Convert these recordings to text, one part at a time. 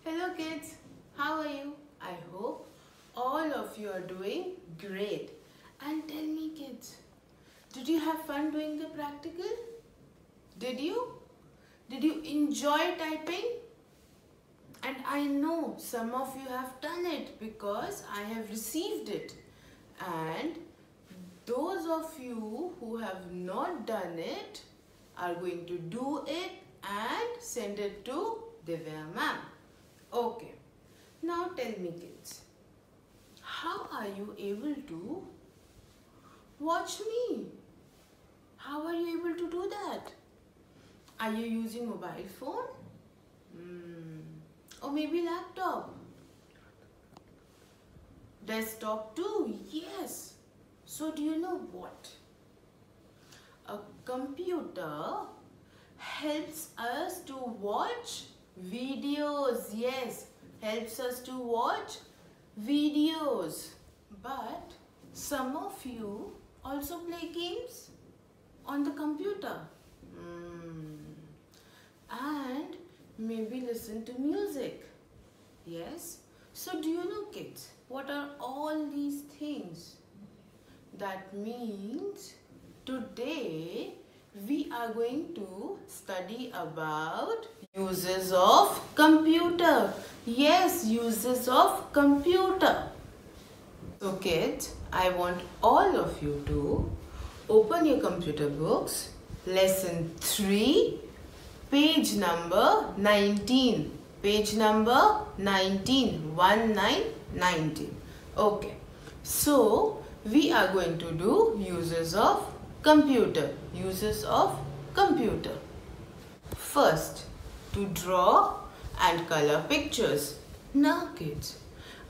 Hello kids, how are you? I hope all of you are doing great. And tell me kids, did you have fun doing the practical? Did you? Did you enjoy typing? And I know some of you have done it because I have received it. And those of you who have not done it are going to do it and send it to Divya ma'am. Okay, now tell me kids, how are you able to watch me? How are you able to do that? Are you using mobile phone? Or maybe laptop? Desktop too? Yes. So do you know what? A computer helps us to watch videos. Yes, helps us to watch videos. But some of you also play games on the computer. And maybe listen to music. Yes. So do you know kids, what are all these things? That means today we are going to study about uses of computer. Yes, uses of computer. So kids, I want all of you to open your computer books, lesson 3, page number 19. Page number 19, 19. Okay, so we are going to do uses of computer. Uses of computer. First, to draw and color pictures. Now kids,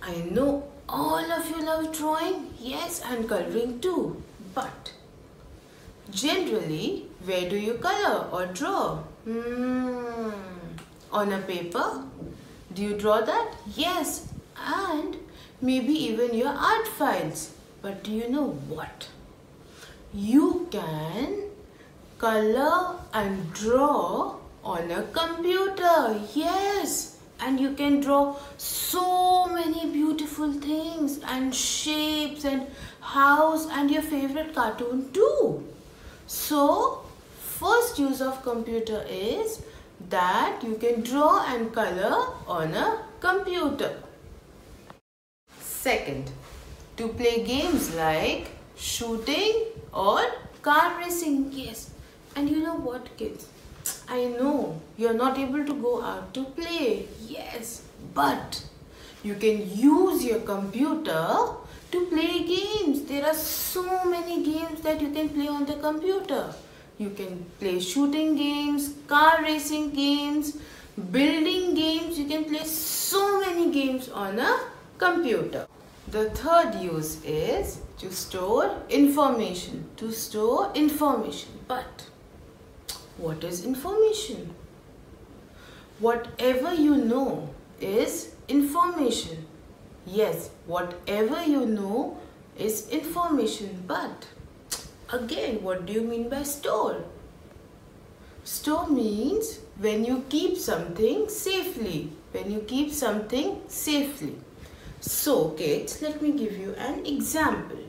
I know all of you love drawing, yes, and coloring too. But generally, where do you color or draw? On a paper? Do you draw that? Yes, and maybe even your art files. But do you know what? You can color and draw on a computer. Yes, and you can draw so many beautiful things and shapes and house and your favorite cartoon too. So, first use of computer is that you can draw and color on a computer. Second, to play games like shooting or car racing. Yes, and you know what kids, I know you're not able to go out to play. Yes, but you can use your computer to play games. There are so many games that you can play on the computer. You can play shooting games, car racing games, building games. You can play so many games on a computer. The third use is to store information. To store information. But what is information? Whatever you know is information. Yes, whatever you know is information. But again, what do you mean by store? Store means when you keep something safely. When you keep something safely. So, kids, let me give you an example.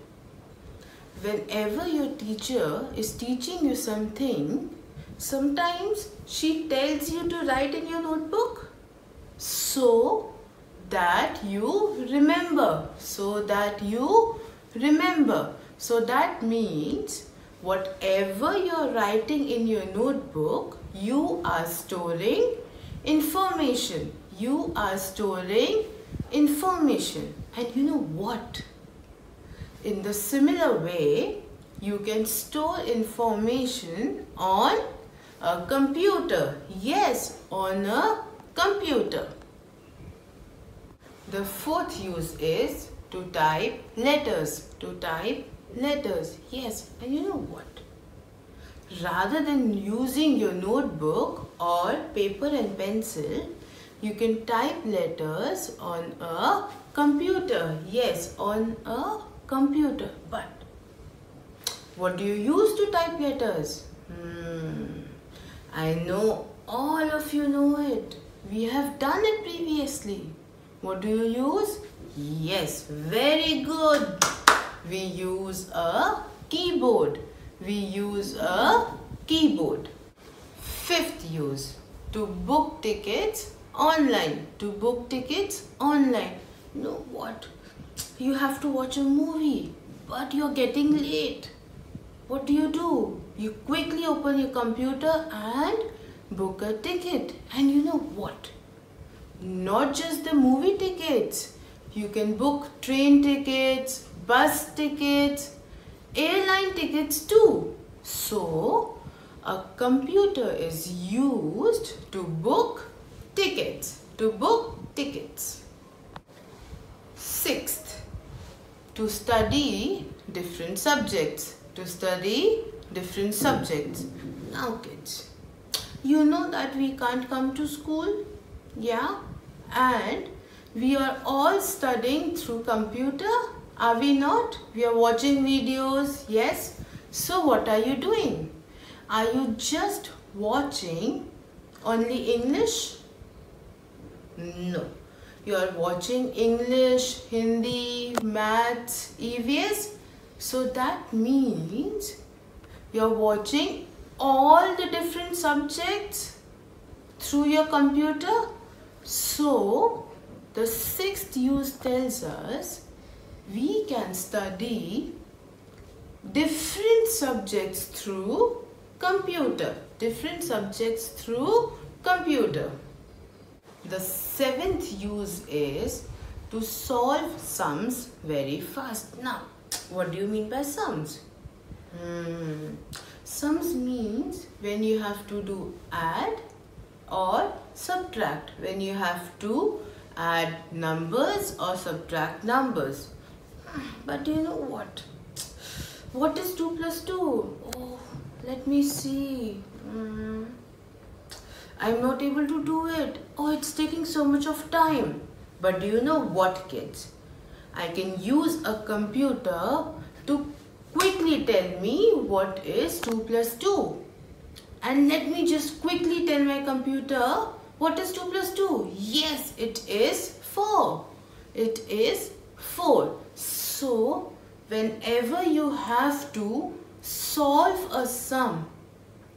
Whenever your teacher is teaching you something, sometimes she tells you to write in your notebook so that you remember. So that you remember. So that means whatever you're writing in your notebook, you are storing information. You are storing information. And you know what? In the similar way, you can store information on a computer. Yes, on a computer. The fourth use is to type letters. To type letters. Yes, and you know what? Rather than using your notebook or paper and pencil, you can type letters on a computer. Yes, on a computer. But what do you use to type letters? I know all of you know it. We have done it previously. What do you use? Yes, very good. We use a keyboard. We use a keyboard. Fifth use, to book tickets online. To book tickets online. You know what? You have to watch a movie, but you're getting late. What do? You quickly open your computer and book a ticket. And you know what? Not just the movie tickets. You can book train tickets, bus tickets, airline tickets too. So, a computer is used to book tickets. To book tickets. Sixth, to study different subjects. To study different subjects. Now kids, you know that we can't come to school? Yeah? And we are all studying through computer. Are we not? We are watching videos. Yes? So what are you doing? Are you just watching only English? No. You are watching English, Hindi, Maths, EVS. So that means you are watching all the different subjects through your computer. So the sixth use tells us we can study different subjects through computer. Different subjects through computer. The seventh use is to solve sums very fast. Now, what do you mean by sums? Sums means when you have to do add or subtract. When you have to add numbers or subtract numbers. But you know what? What is 2 plus 2? Oh, let me see. I'm not able to do it. Oh, it's taking so much of time. But do you know what, kids? I can use a computer to quickly tell me what is 2 plus 2. And let me just quickly tell my computer what is 2 plus 2. Yes, it is 4. It is 4. So, whenever you have to solve a sum,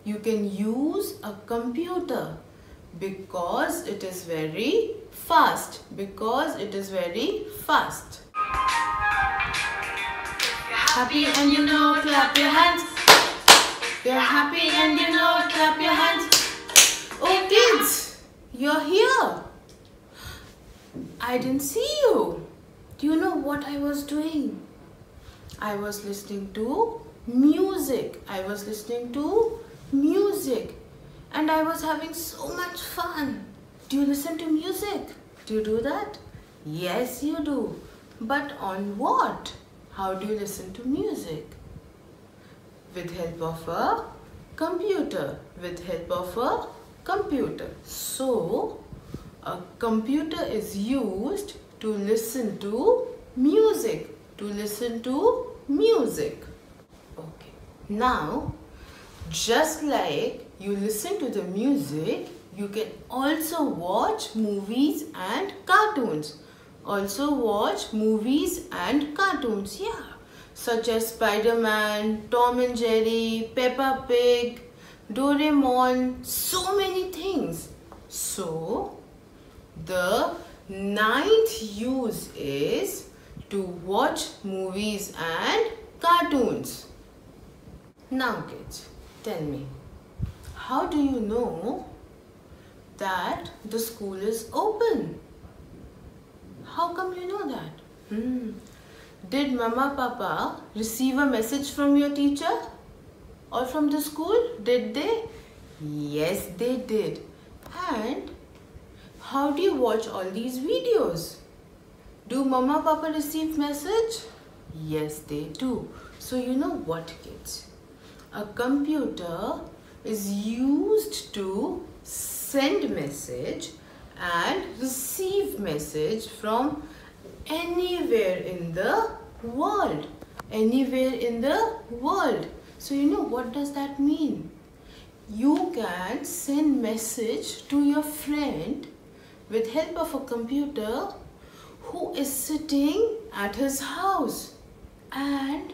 you can use a computer because it is very fast. Because it is very fast. Happy and you know, clap your hands. You're happy and you know, clap your hands. Oh kids, you're here. I didn't see you. Do you know what I was doing? I was listening to music. And I was having so much fun. Do you listen to music? Do you do that? Yes, you do. But on what? How do you listen to music? With help of a computer. So, a computer is used to listen to music. Okay. Now, just like you listen to the music, you can also watch movies and cartoons. Yeah. Such as Spider-Man, Tom and Jerry, Peppa Pig, Doraemon, so many things. So, the ninth use is to watch movies and cartoons. Now kids, tell me, how do you know that the school is open? How come you know that? Did Mama Papa receive a message from your teacher or from the school? Did they? Yes, they did. And how do you watch all these videos? Do Mama Papa receive message? Yes, they do. So you know what, kids? A computer is used to send message and receive message from anywhere in the world. So you know what does that mean? You can send message to your friend with help of a computer who is sitting at his house. And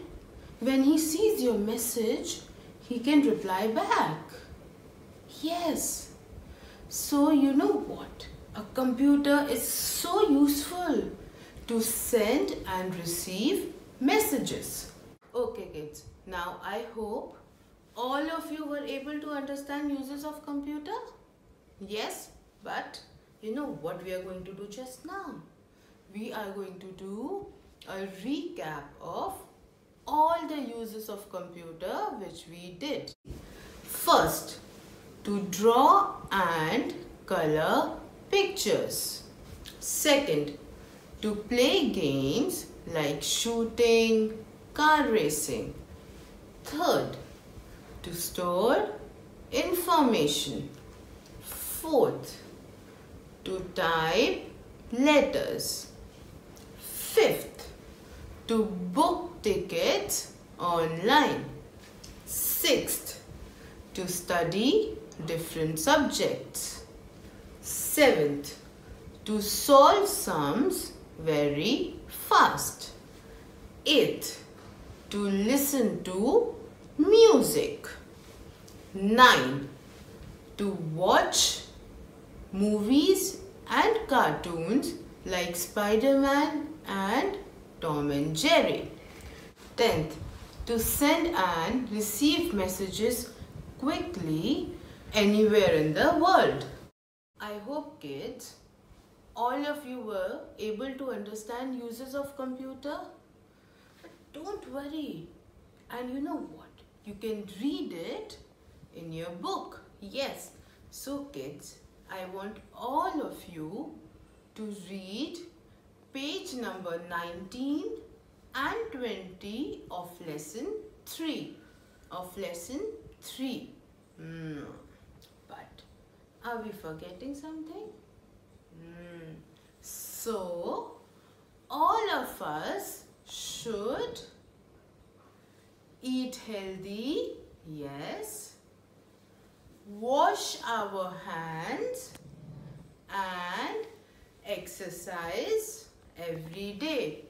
when he sees your message, he can reply back. Yes. So you know what? A computer is so useful to send and receive messages. Okay kids, now I hope all of you were able to understand uses of computer. Yes, but you know what we are going to do just now? We are going to do a recap of all the uses of computer which we did. First, to draw and color pictures. Second, to play games like shooting, car racing. Third, to store information. Fourth, to type letters. Fifth, to book tickets online. Sixth, to study different subjects. Seventh, to solve sums very fast. Eighth, to listen to music. 9, to watch movies and cartoons like Spider-Man and Tom and Jerry. 10th, to send and receive messages quickly anywhere in the world. I hope kids, all of you were able to understand uses of computer. But don't worry. And you know what? You can read it in your book. Yes. So kids, I want all of you to read page number 19 and 20 of lesson 3. But are we forgetting something? So all of us should eat healthy, yes, wash our hands and exercise every day.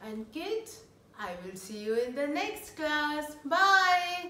And kids, I will see you in the next class. Bye.